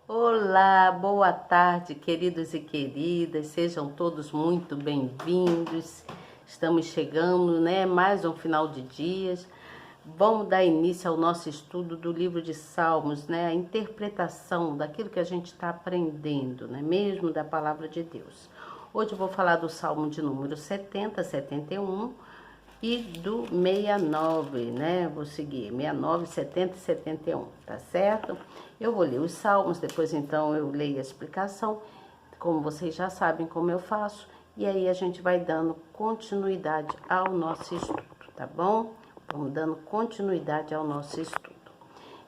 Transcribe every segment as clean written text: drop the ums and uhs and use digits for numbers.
Olá, boa tarde, queridos e queridas, sejam todos muito bem-vindos. Estamos chegando, né? Mais um final de dias. Vamos dar início ao nosso estudo do livro de Salmos, né? A interpretação daquilo que a gente está aprendendo, né? Mesmo da palavra de Deus. Hoje eu vou falar do Salmo de número 70, 71 e do 69, né? Vou seguir 69, 70 e 71, tá certo? Eu vou ler os salmos, depois então eu leio a explicação, como vocês já sabem como eu faço, e aí a gente vai dando continuidade ao nosso estudo, tá bom? Vamos dando continuidade ao nosso estudo.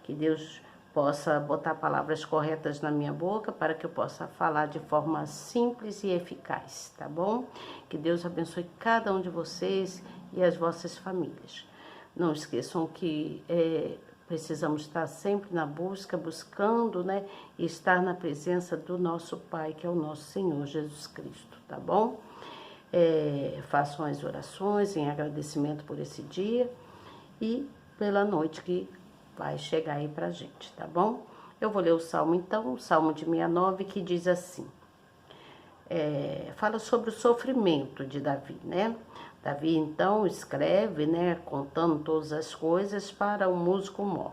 Que Deus possa botar palavras corretas na minha boca para que eu possa falar de forma simples e eficaz, tá bom? Que Deus abençoe cada um de vocês e as vossas famílias. Não esqueçam que precisamos estar sempre na busca, buscando, né? E estar na presença do nosso Pai, que é o nosso Senhor Jesus Cristo, tá bom? Façam as orações em agradecimento por esse dia e pela noite que vai chegar aí pra gente, tá bom? Eu vou ler o Salmo então, o Salmo de 69, que diz assim, fala sobre o sofrimento de Davi, né? Davi então escreve, né, contando todas as coisas para o músico Mó.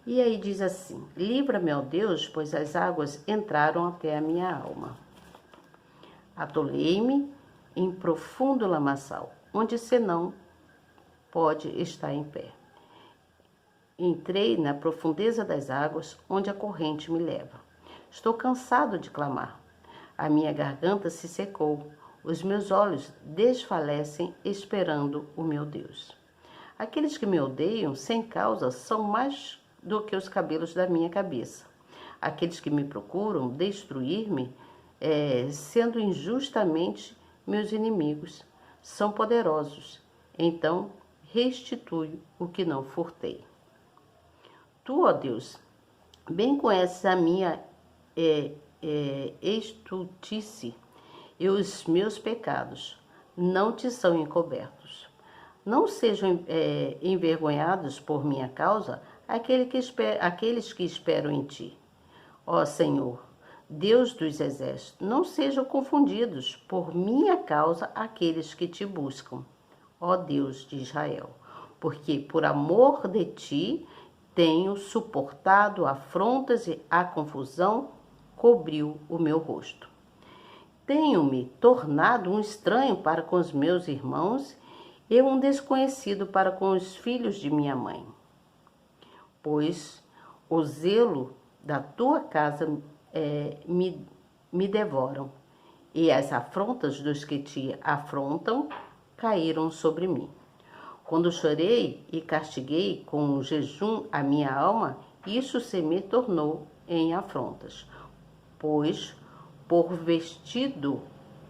E aí diz assim, livra-me, ó Deus, pois as águas entraram até a minha alma. Atolei-me em profundo lamaçal, onde senão pode estar em pé. Entrei na profundeza das águas, onde a corrente me leva. Estou cansado de clamar. A minha garganta se secou. Os meus olhos desfalecem esperando o meu Deus. Aqueles que me odeiam sem causa são mais do que os cabelos da minha cabeça. Aqueles que me procuram destruir-me, sendo injustamente meus inimigos, são poderosos. Então, restitui o que não furtei. Tu, ó Deus, bem conheces a minha estultice e os meus pecados não te são encobertos. Não sejam envergonhados por minha causa aqueles que esperam em ti. Ó Senhor, Deus dos exércitos, não sejam confundidos por minha causa aqueles que te buscam. Ó Deus de Israel, porque por amor de ti tenho suportado afrontas e a confusão cobriu o meu rosto. Tenho-me tornado um estranho para com os meus irmãos e um desconhecido para com os filhos de minha mãe. Pois o zelo da tua casa me devoram, e as afrontas dos que te afrontam caíram sobre mim. Quando chorei e castiguei com jejum a minha alma, isso se me tornou em afrontas, pois por vestido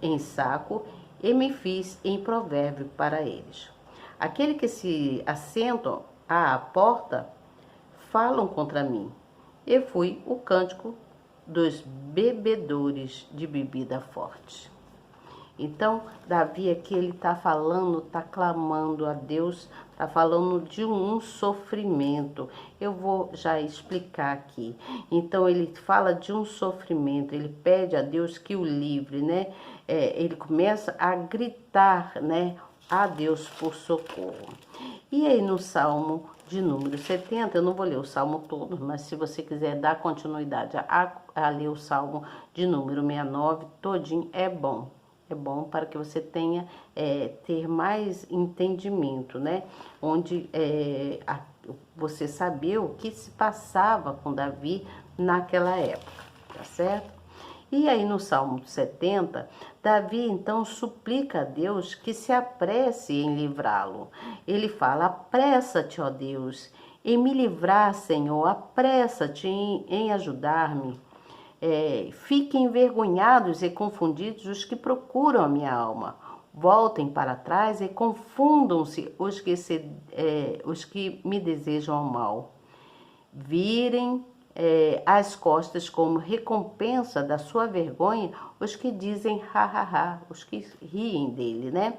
em saco e me fiz em provérbio para eles. Aquele que se assentam à porta falam contra mim. E fui o cântico dos bebedores de bebida forte. Então, Davi aqui, ele está falando, está clamando a Deus, está falando de um sofrimento. Eu vou já explicar aqui. Então, ele fala de um sofrimento, ele pede a Deus que o livre, né? Ele começa a gritar, né, a Deus por socorro. E aí, no Salmo de número 70, eu não vou ler o Salmo todo, mas se você quiser dar continuidade a ler o Salmo de número 69, todinho, é bom. É bom para que você tenha, ter mais entendimento, né? Onde você saber o que se passava com Davi naquela época, tá certo? E aí no Salmo 70, Davi então suplica a Deus que se apresse em livrá-lo. Ele fala, apressa-te, ó Deus, em me livrar, Senhor, apressa-te em ajudar-me. Fiquem envergonhados e confundidos os que procuram a minha alma. Voltem para trás e confundam-se os que me desejam o mal. Virem as costas como recompensa da sua vergonha os que dizem ha, ha, ha, os que riem dele, né?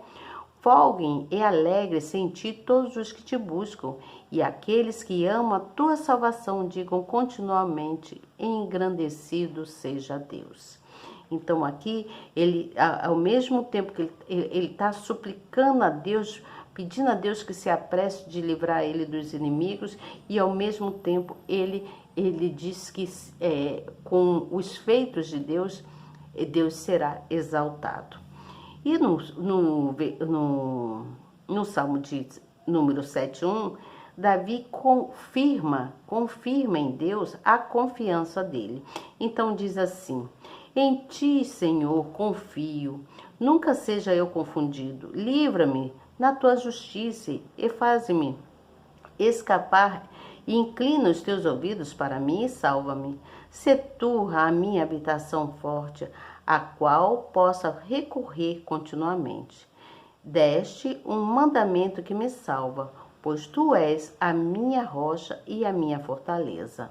folguem e alegrem-se em ti todos os que te buscam, e aqueles que amam a tua salvação digam continuamente: engrandecido seja Deus. Então aqui, ele, ao mesmo tempo que ele está suplicando a Deus, pedindo a Deus que se apresse de livrar ele dos inimigos, e ao mesmo tempo ele diz que com os feitos de Deus, Deus será exaltado. E no Salmo de número 7:1, Davi confirma em Deus a confiança dele. Então diz assim: em ti, Senhor, confio, nunca seja eu confundido. Livra-me na tua justiça e faz-me escapar, e inclina os teus ouvidos para mim e salva-me. Sê tu a minha habitação forte, a qual possa recorrer continuamente. Deste um mandamento que me salva, pois tu és a minha rocha e a minha fortaleza.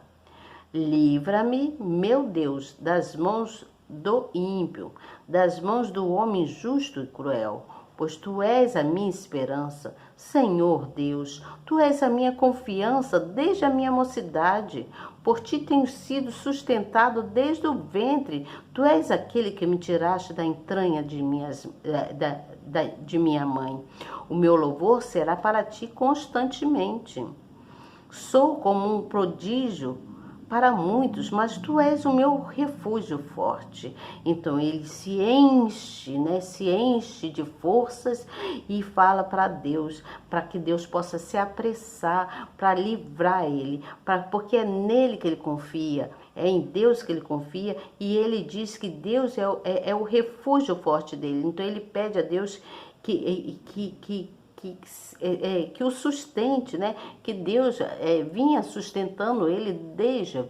Livra-me, meu Deus, das mãos do ímpio, das mãos do homem justo e cruel, pois tu és a minha esperança. Senhor Deus, tu és a minha confiança desde a minha mocidade. Por ti tenho sido sustentado desde o ventre. Tu és aquele que me tiraste da entranha de minha mãe. O meu louvor será para ti constantemente. Sou como um prodígio para muitos, mas tu és o meu refúgio forte. Então ele se enche, se enche de forças e fala para Deus, para que Deus possa se apressar para livrar ele, porque é nele que ele confia, é em Deus que ele confia, e ele diz que Deus é o refúgio forte dele. Então ele pede a Deus que o sustente, que Deus vinha sustentando ele desde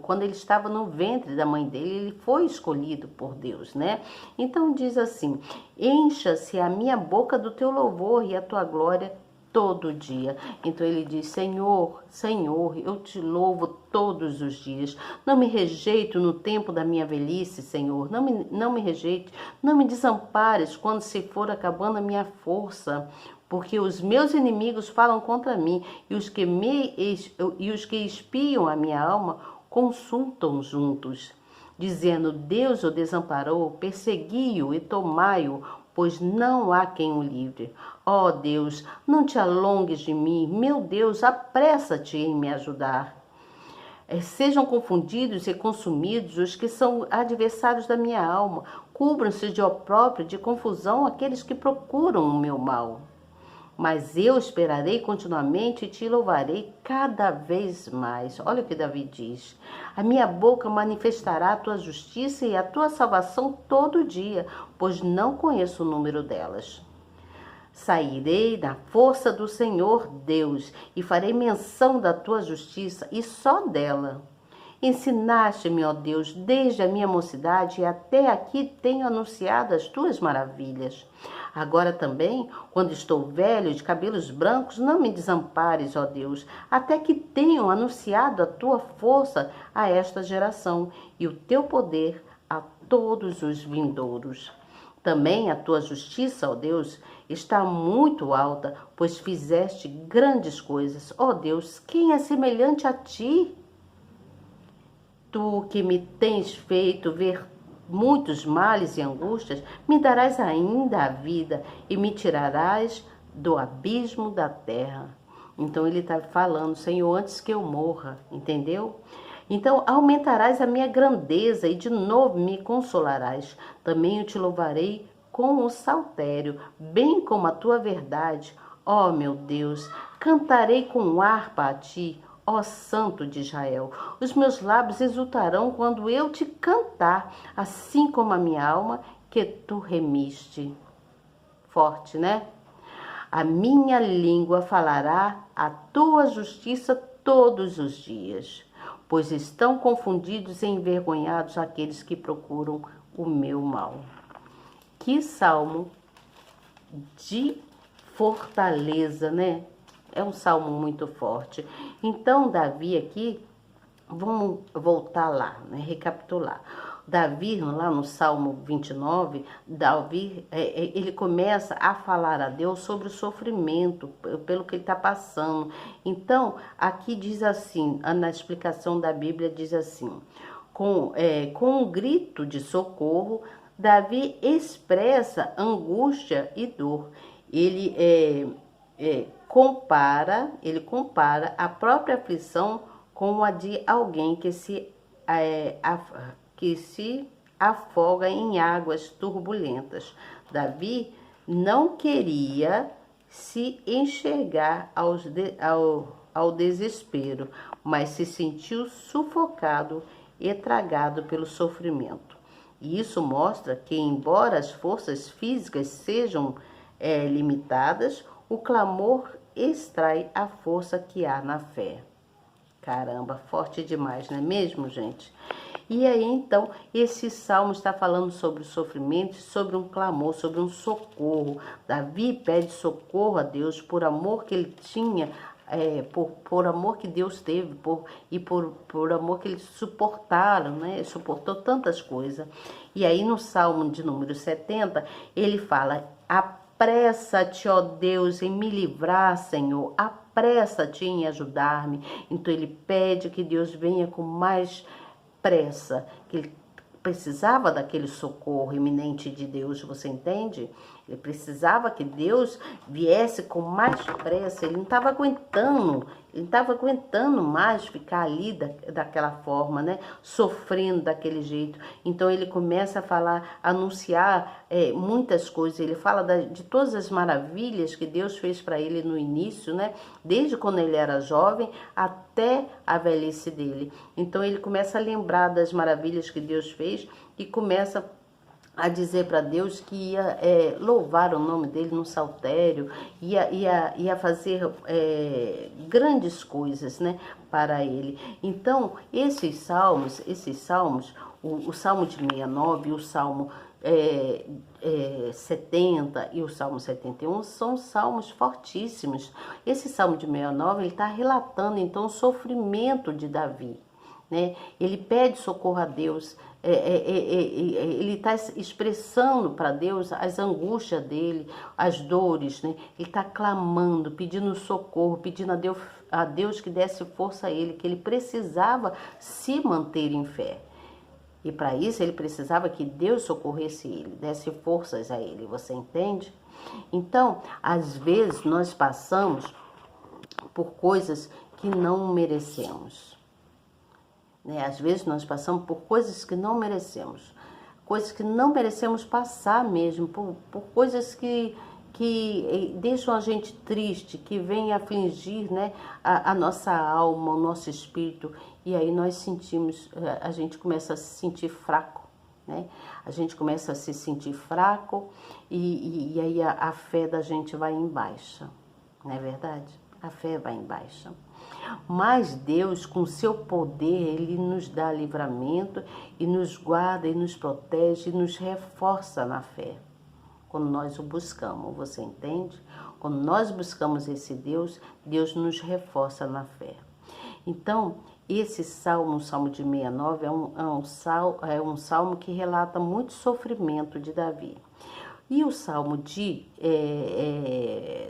quando ele estava no ventre da mãe dele. Ele foi escolhido por Deus, Então diz assim: encha-se a minha boca do teu louvor e a tua glória todo dia. Então ele diz: Senhor, Senhor, eu te louvo todos os dias. Não me rejeito no tempo da minha velhice, Senhor. Não me rejeite, não me desampares quando se for acabando a minha força, porque os meus inimigos falam contra mim, e os que espiam a minha alma consultam juntos, dizendo: Deus o desamparou, persegui-o e tomai-o, pois não há quem o livre. Ó Deus, não te alongues de mim, meu Deus, apressa-te em me ajudar. Sejam confundidos e consumidos os que são adversários da minha alma, cubram-se de opróbrio, de confusão aqueles que procuram o meu mal. Mas eu esperarei continuamente e te louvarei cada vez mais. Olha o que Davi diz: a minha boca manifestará a tua justiça e a tua salvação todo dia, pois não conheço o número delas. Sairei na força do Senhor Deus e farei menção da tua justiça e só dela. Ensinaste-me, ó Deus, desde a minha mocidade, e até aqui tenho anunciado as tuas maravilhas. Agora também, quando estou velho, de cabelos brancos, não me desampares, ó Deus, até que tenham anunciado a tua força a esta geração e o teu poder a todos os vindouros. Também a tua justiça, ó Deus, está muito alta, pois fizeste grandes coisas. Ó Deus, quem é semelhante a ti? Tu que me tens feito ver muitos males e angústias, me darás ainda a vida e me tirarás do abismo da terra. Então ele está falando: Senhor, antes que eu morra, entendeu? Então aumentarás a minha grandeza e de novo me consolarás. Também eu te louvarei com o saltério, bem como a tua verdade. Ó meu Deus, cantarei com harpa a ti, ó Santo de Israel. Os meus lábios exultarão quando eu te cantar, assim como a minha alma que tu remiste. Forte, A minha língua falará a tua justiça todos os dias, pois estão confundidos e envergonhados aqueles que procuram o meu mal. Que salmo de fortaleza, É um salmo muito forte. Então, Davi aqui, vamos voltar lá, recapitular. Davi, lá no Salmo 29, Davi, ele começa a falar a Deus sobre o sofrimento, pelo que ele está passando. Então, aqui diz assim, na explicação da Bíblia diz assim, com um grito de socorro, Davi expressa angústia e dor. Ele compara a própria aflição com a de alguém que se afoga em águas turbulentas. Davi não queria se enxergar ao desespero, mas se sentiu sufocado e tragado pelo sofrimento. E isso mostra que, embora as forças físicas sejam limitadas, o clamor extrai a força que há na fé. Caramba, forte demais, não é mesmo, gente? E aí, então, esse salmo está falando sobre o sofrimento, sobre um clamor, sobre um socorro. Davi pede socorro a Deus por amor que ele tinha, por amor que Deus teve, por amor que eles suportaram, né? Ele suportou tantas coisas. E aí, no Salmo de número 70, ele fala: apressa-te, ó Deus, em me livrar, Senhor. Apressa-te em ajudar-me. Então ele pede que Deus venha com mais pressa, que ele precisava daquele socorro iminente de Deus, você entende? Ele precisava que Deus viesse com mais pressa, ele não estava aguentando mais ficar ali daquela forma, né? Sofrendo daquele jeito. Então ele começa a falar, a anunciar muitas coisas, ele fala de todas as maravilhas que Deus fez para ele no início, né? Desde quando ele era jovem até a velhice dele. Então ele começa a lembrar das maravilhas que Deus fez e começa a dizer para Deus que ia louvar o nome dele no saltério, ia fazer grandes coisas, né, para ele. Então, esses salmos, o Salmo de 69, o Salmo 70 e o Salmo 71 são salmos fortíssimos. Esse Salmo de 69, ele está relatando, então, o sofrimento de Davi, né? Ele pede socorro a Deus, ele está expressando para Deus as angústias dele, as dores, né? Ele está clamando, pedindo socorro, pedindo a Deus que desse força a ele, que ele precisava se manter em fé. E para isso ele precisava que Deus socorresse ele, desse forças a ele, você entende? Então, às vezes nós passamos por coisas que não merecemos. Às vezes nós passamos por coisas que não merecemos passar mesmo, por coisas que deixam a gente triste, que vêm afligir, né, a nossa alma, o nosso espírito, e aí a gente começa a se sentir fraco, né? A gente começa a se sentir fraco e aí a fé da gente vai em baixa, não é verdade? A fé vai em baixa. Mas Deus, com seu poder, ele nos dá livramento e nos guarda e nos protege e nos reforça na fé. Quando nós o buscamos, você entende? Quando nós buscamos esse Deus, Deus nos reforça na fé. Então, esse salmo, o Salmo de 69, é um salmo que relata muito sofrimento de Davi. E o Salmo de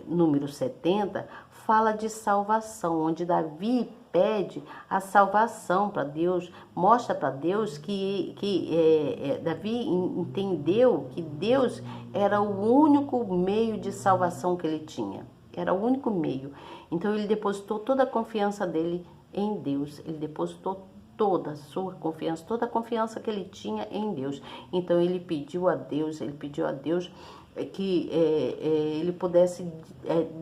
número 70 fala de salvação, onde Davi pede a salvação para Deus, mostra para Deus que Davi entendeu que Deus era o único meio de salvação que ele tinha, era o único meio. Então ele depositou toda a confiança dele em Deus, ele depositou toda a sua confiança, toda a confiança que ele tinha em Deus. Então ele pediu a Deus que ele pudesse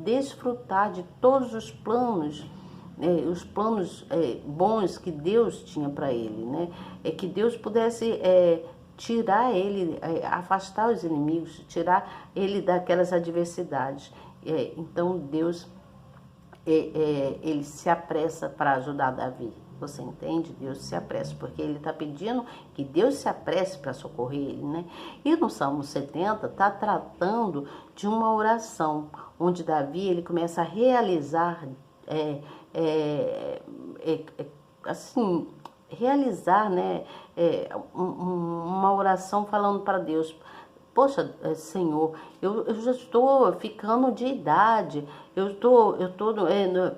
desfrutar de todos os planos bons que Deus tinha para ele, né? Que Deus pudesse tirar ele, afastar os inimigos, tirar ele daquelas adversidades. Então Deus ele se apressa para ajudar Davi. Você entende? Deus se apressa, porque ele está pedindo que Deus se apresse para socorrer ele, né? E no Salmo 70 está tratando de uma oração, onde Davi ele começa a realizar, assim, realizar, né, uma oração falando para Deus: poxa, Senhor, eu já estou ficando de idade, eu tô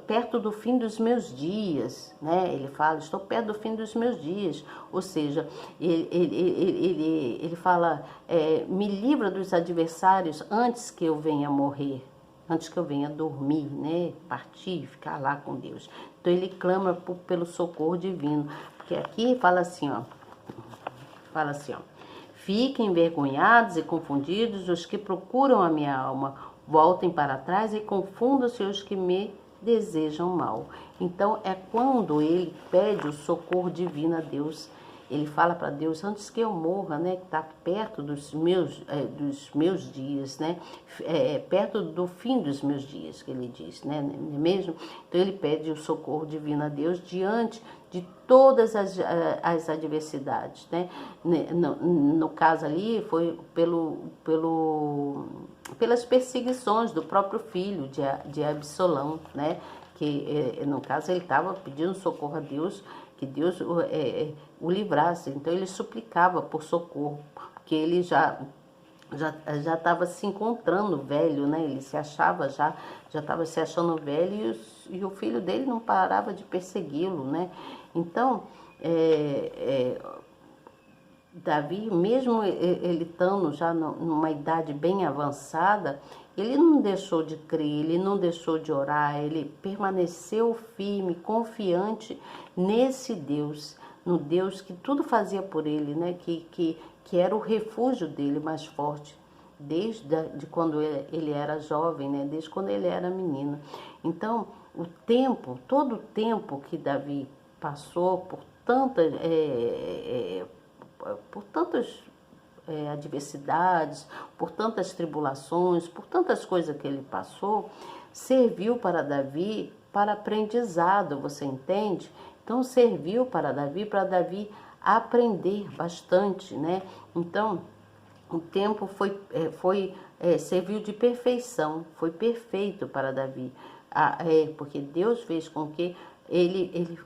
perto do fim dos meus dias, né? Ele fala, estou perto do fim dos meus dias. Ou seja, ele fala, me livra dos adversários antes que eu venha morrer, antes que eu venha dormir, né? Partir, ficar lá com Deus. Então ele clama pelo socorro divino, porque aqui fala assim, ó. Fiquem envergonhados e confundidos os que procuram a minha alma. Voltem para trás e confundam-se os que me desejam mal. Então, é quando ele pede o socorro divino a Deus. Ele fala para Deus, antes que eu morra, né? Que está perto dos meus dias, né? Perto do fim dos meus dias, que ele diz, né? Não é mesmo? Então, ele pede o socorro divino a Deus diante de todas as adversidades, né? No caso ali, foi pelas perseguições do próprio filho de Absalão, né? Que no caso ele estava pedindo socorro a Deus, que Deus o livrasse. Então ele suplicava por socorro, porque ele já estava se encontrando velho, né? Ele se achava já estava se achando velho, e o filho dele não parava de persegui-lo, né? Então Davi, mesmo ele estando já numa idade bem avançada, ele não deixou de crer, ele não deixou de orar, ele permaneceu firme, confiante nesse Deus, no Deus que tudo fazia por ele, né? Que era o refúgio dele mais forte, desde de quando ele era jovem, né? Desde quando ele era menino. Então, todo o tempo que Davi passou por tantas adversidades, por tantas tribulações, por tantas coisas que ele passou, serviu para Davi para aprendizado, você entende? Então serviu para Davi aprender bastante, né? Então o tempo serviu de perfeição, foi perfeito para Davi, porque Deus fez com que ele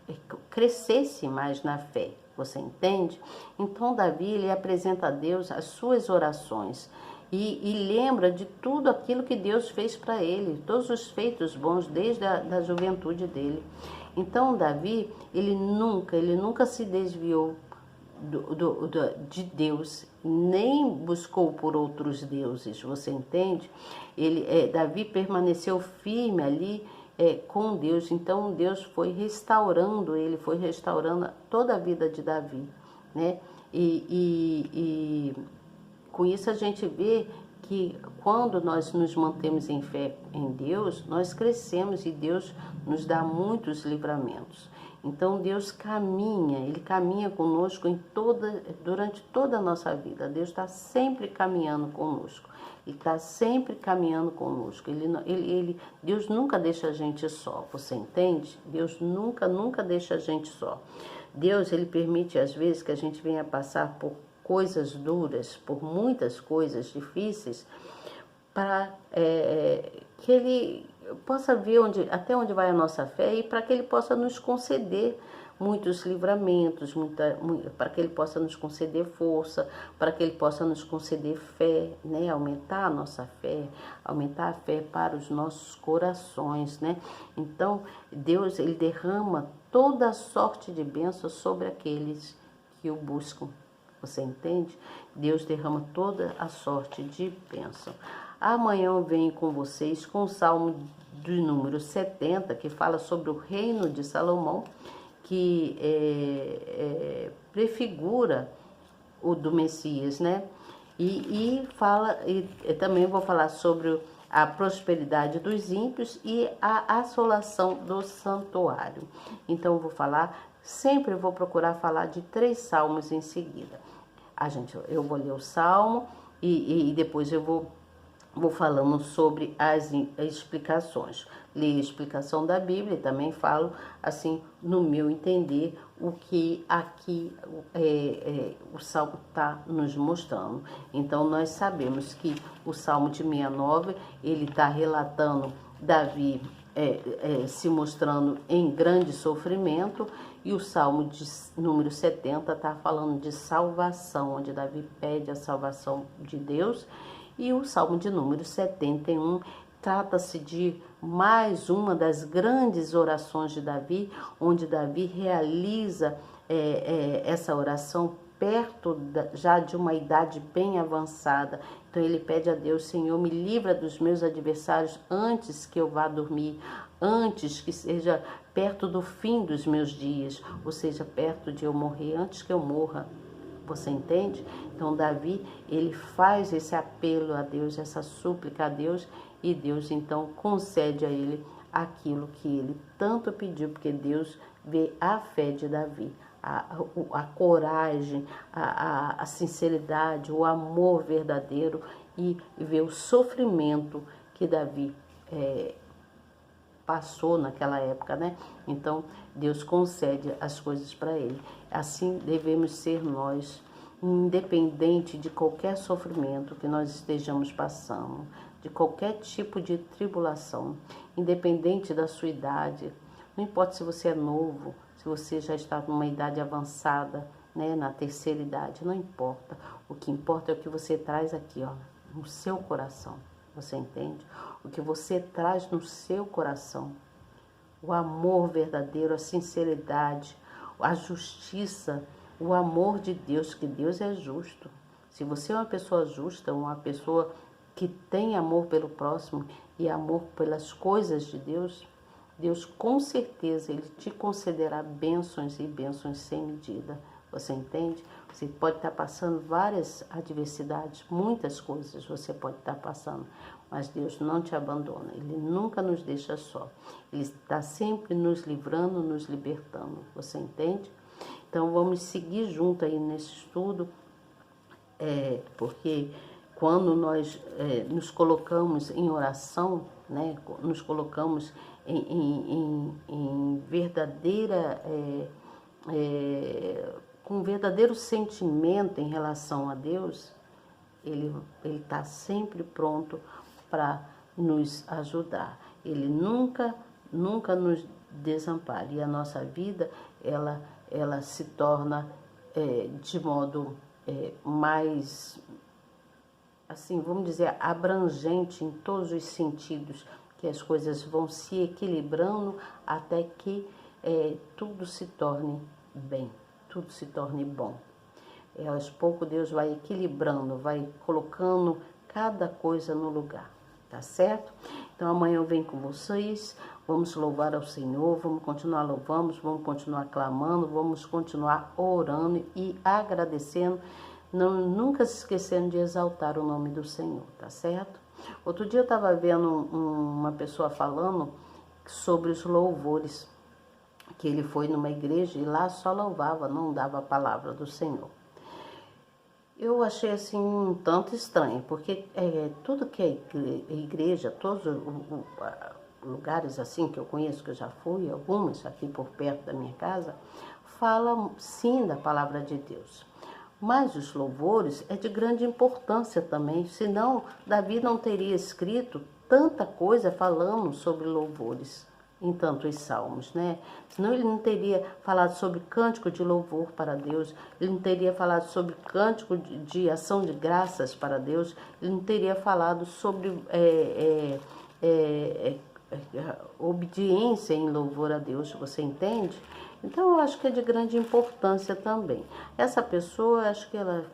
crescesse mais na fé. Você entende? Então Davi, ele apresenta a Deus as suas orações e lembra de tudo aquilo que Deus fez para ele, todos os feitos bons desde a juventude dele. Então Davi, ele nunca se desviou de Deus, nem buscou por outros deuses, você entende? Davi permaneceu firme ali com Deus. Então Deus foi restaurando ele, foi restaurando toda a vida de Davi, né? E com isso a gente vê que quando nós nos mantemos em fé em Deus, nós crescemos e Deus nos dá muitos livramentos. Então Deus ele caminha conosco durante toda a nossa vida. Deus está sempre caminhando conosco. Ele está sempre caminhando conosco. Deus nunca deixa a gente só, você entende? Deus nunca deixa a gente só. Deus, ele permite às vezes que a gente venha passar por coisas duras, por muitas coisas difíceis, para que ele possa ver até onde vai a nossa fé e para que ele possa nos conceder muitos livramentos, para que ele possa nos conceder força, para que ele possa nos conceder fé, né? Aumentar a nossa fé, aumentar a fé para os nossos corações, né? Então, Deus, ele derrama toda a sorte de bênçãos sobre aqueles que o buscam. Você entende? Deus derrama toda a sorte de bênção. Amanhã eu venho com vocês com o Salmo do número 70, que fala sobre o reino de Salomão, que prefigura o do Messias, né? E também vou falar sobre a prosperidade dos ímpios e a assolação do santuário. Então sempre vou procurar falar de 3 salmos em seguida. Eu vou ler o salmo e depois eu vou falando sobre as explicações. Leio a explicação da Bíblia e também falo, assim, no meu entender, o que aqui o Salmo está nos mostrando. Então, nós sabemos que o Salmo de 69, ele está relatando Davi se mostrando em grande sofrimento, E o Salmo de número 70 está falando de salvação, onde Davi pede a salvação de Deus. E o Salmo de número 71 trata-se de mais uma das grandes orações de Davi, onde Davi realiza essa oração perto já de uma idade bem avançada. Então ele pede a Deus: Senhor, me livra dos meus adversários antes que eu vá dormir, antes que seja perto do fim dos meus dias, ou seja, perto de eu morrer, antes que eu morra. Você entende? Então Davi, ele faz esse apelo a Deus, essa súplica a Deus, e Deus então concede a ele aquilo que ele tanto pediu, porque Deus vê a fé de Davi, a coragem, a sinceridade, o amor verdadeiro, e vê o sofrimento que Davi passou naquela época, né? Então Deus concede as coisas para ele. Assim devemos ser nós, independente de qualquer sofrimento que nós estejamos passando, de qualquer tipo de tribulação, independente da sua idade. Não importa se você é novo, se você já está numa idade avançada, né, na terceira idade, não importa. O que importa é o que você traz aqui, ó, no seu coração. Você entende? O que você traz no seu coração. O amor verdadeiro, a sinceridade, a justiça, o amor de Deus, que Deus é justo. Se você é uma pessoa justa, uma pessoa que tem amor pelo próximo e amor pelas coisas de Deus, Deus com certeza ele te concederá bênçãos e bênçãos sem medida. Você entende? Você pode estar passando várias adversidades, muitas coisas você pode estar passando, mas Deus não te abandona, Ele nunca nos deixa só. Ele está sempre nos livrando, nos libertando. Você entende? Então vamos seguir junto aí nesse estudo, porque quando nós nos colocamos em oração, né, nos colocamos em verdadeira, com um verdadeiro sentimento em relação a Deus, Ele está sempre pronto para nos ajudar. Ele nunca nos desampara. E a nossa vida, ela se torna de modo mais, assim, vamos dizer, abrangente em todos os sentidos, que as coisas vão se equilibrando até que tudo se torne bem, tudo se torne bom. Aos poucos Deus vai equilibrando, vai colocando cada coisa no lugar, tá certo? Então amanhã eu venho com vocês, vamos louvar ao Senhor, vamos continuar louvando, vamos continuar clamando, vamos continuar orando e agradecendo, nunca se esquecendo de exaltar o nome do Senhor, tá certo? Outro dia eu estava vendo uma pessoa falando sobre os louvores, que ele foi numa igreja e lá só louvava, não dava a palavra do Senhor. Eu achei assim um tanto estranho, porque tudo que é igreja, todos os lugares assim que eu conheço, que eu já fui, algumas aqui por perto da minha casa, falam sim da palavra de Deus. Mas os louvores é de grande importância também, senão Davi não teria escrito tanta coisa falando sobre louvores em tantos salmos, né? Senão ele não teria falado sobre cântico de louvor para Deus, ele não teria falado sobre cântico de ação de graças para Deus, ele não teria falado sobre obediência em louvor a Deus, você entende? Então eu acho que é de grande importância também. Essa pessoa, acho que ela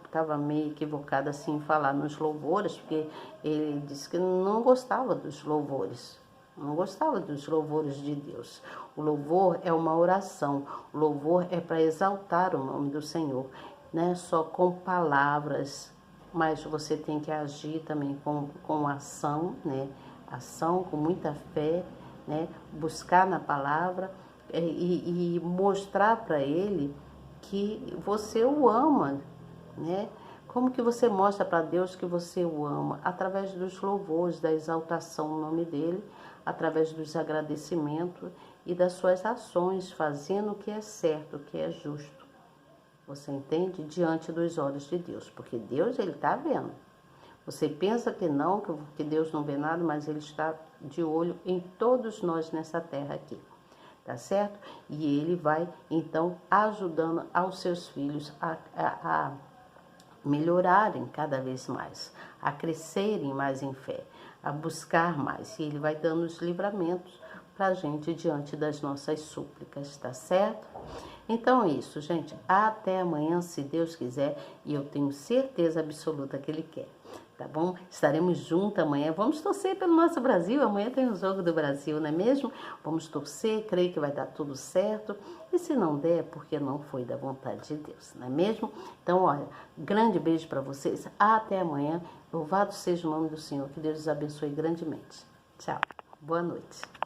estava meio equivocada assim em falar nos louvores, porque ele disse que não gostava dos louvores. Não gostava dos louvores de Deus. O louvor é uma oração. O louvor é para exaltar o nome do Senhor. Não é só com palavras, mas você tem que agir também com ação, né? Ação, com muita fé, né? Buscar na palavra e mostrar para ele que você o ama, né? Como que você mostra para Deus que você o ama? Através dos louvores, da exaltação no nome dele, através dos agradecimentos e das suas ações, fazendo o que é certo, o que é justo. Você entende? Diante dos olhos de Deus, porque Deus, ele está vendo. Você pensa que não, que Deus não vê nada, mas ele está de olho em todos nós nessa terra aqui. tá certo? E ele vai, então, ajudando aos seus filhos a melhorarem cada vez mais, a crescerem mais em fé, a buscar mais. E ele vai dando os livramentos para a gente diante das nossas súplicas, tá certo? Então é isso, gente. Até amanhã, se Deus quiser, e eu tenho certeza absoluta que Ele quer. Tá bom? Estaremos juntos amanhã. Vamos torcer pelo nosso Brasil. Amanhã tem o jogo do Brasil, não é mesmo? Vamos torcer, creio que vai dar tudo certo. E se não der, é porque não foi da vontade de Deus, não é mesmo? Então, olha, grande beijo para vocês. Até amanhã. Louvado seja o nome do Senhor. Que Deus os abençoe grandemente. Tchau. Boa noite.